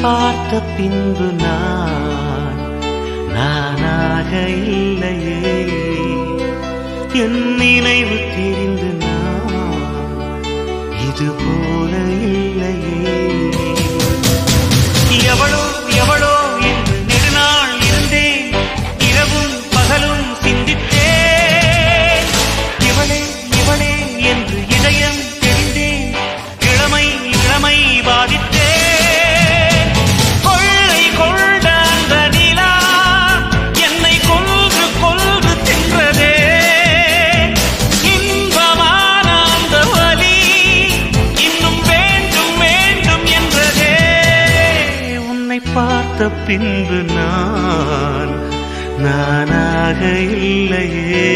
பார்த்த பின்பு நானாக இல்லையே. என் நினைவு தெரிந்து இது போல இல்லையே. எவளோ எவளோ என்று நெடுநாள் இருந்தேன், இரவும் பகலும் சிந்தித்தேன். இவளே இவளே என்று இதயம் தெரிந்தேன், இளமை இளமை பாதித்தேன். கொள்ளை கொண்ட அந்த நிலா என்னை கொன்று கொன்று தின்றதே. இன்பமான அந்த வலி இன்னும் வேண்டும் வேண்டும் என்றதே. உன்னை பார்த்த பின்பு நானாக இல்லையே.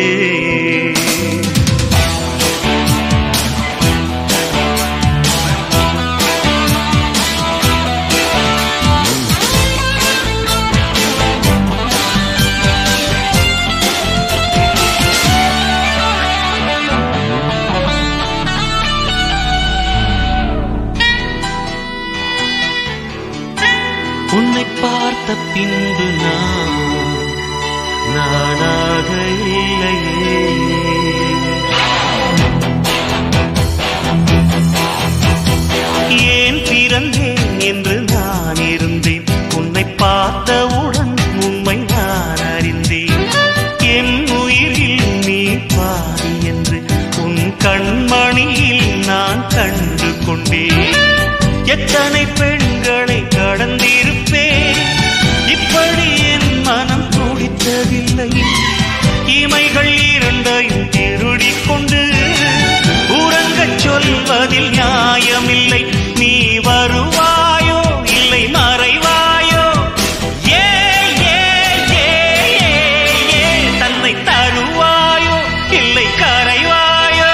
உன்னை பார்த்த பின்பு நானாக இல்லையே. ஏன் பிறந்தேன் என்று நான் இருந்தேன், உன்னை பார்த்தவுடன் உண்மை நான் அறிந்தேன். என் உயிரில் நீ பாதி என்று உன் கண்மணியில் நான் கண்டு கொண்டேன். எத்தனை பெண்களை கடந்திருப்பேன், இப்படி என் மனம் துடித்ததில்லை. இமைகள் இரண்டையும் திருடிக் கொண்டு உறங்கச் சொல்வதில் நியாயமில்லை. நீ வருவாயோ இல்லை மறைவாயோ, ஏ ஏ ஏ ஏ தன்னை தருவாயோ இல்லை கரைவாயோ.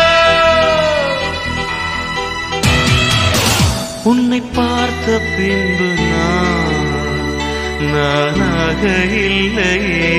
உன்னை பார்த்த பின்பு நானாக இல்லையே.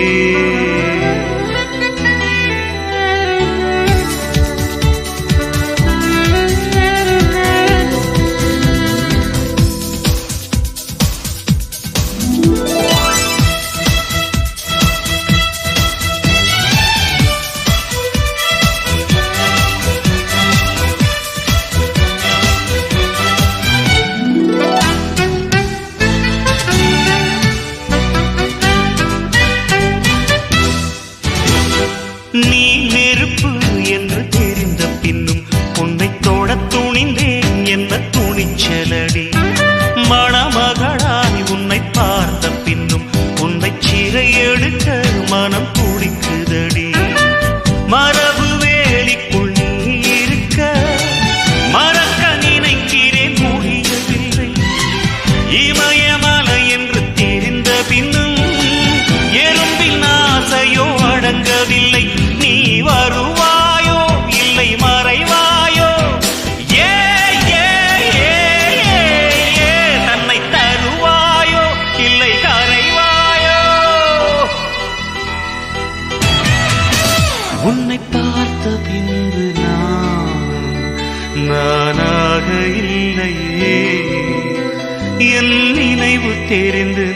நீ நெருப்பு என்று தெரிந்த பின்னும் உன்னை தொட துணிந்தேன், என்ன துணிச்சலடி. மணமகளாய் உன்னை பார்த்த பின்னும் உன்னை சிறை எடுக்க மனம் துடிக்குதடி. மரபு வேலிக்குள் நீ இருக்க மறக்க நினைக்கிறேன், முடியவில்லை. இமயமலை என்று தெரிந்த பின்னும் எறும்பின் ஆசையோ அடங்கவில்லை. நீ வருவாயோ இல்லை மறைவாயோ, ஏ ஏ ஏ ஏ தன்னை தருவாயோ இல்லை கரைவாயோ. உன்னை பார்த்த பின்பு நானாக இல்லையே. என் நினைவு தெரிந்து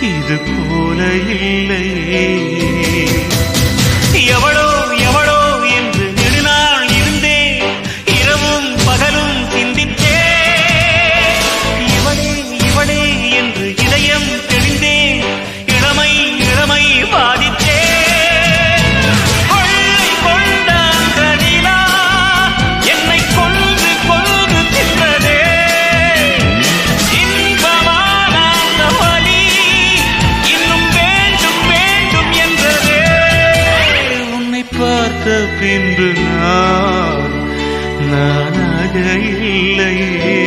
இது போல இல்லையே. எவளோ எவளோ என்று நெடுநாள் இருந்தேன், இரவும் பகலும் சிந்தித்தேன். இவளே இவளே என்று இதயம் தெரிந்தேன், இளமை இளமை பாதித்தேன். கொள்ளை கொண்ட அந்த நிலா என்னை கொன்று கொன்று தின்றதே. இன்பமான அந்த வலி இன்னும் வேண்டும் வேண்டும் என்றதே. உன்னை பார்த்த பின்பு நானாக இல்லையே.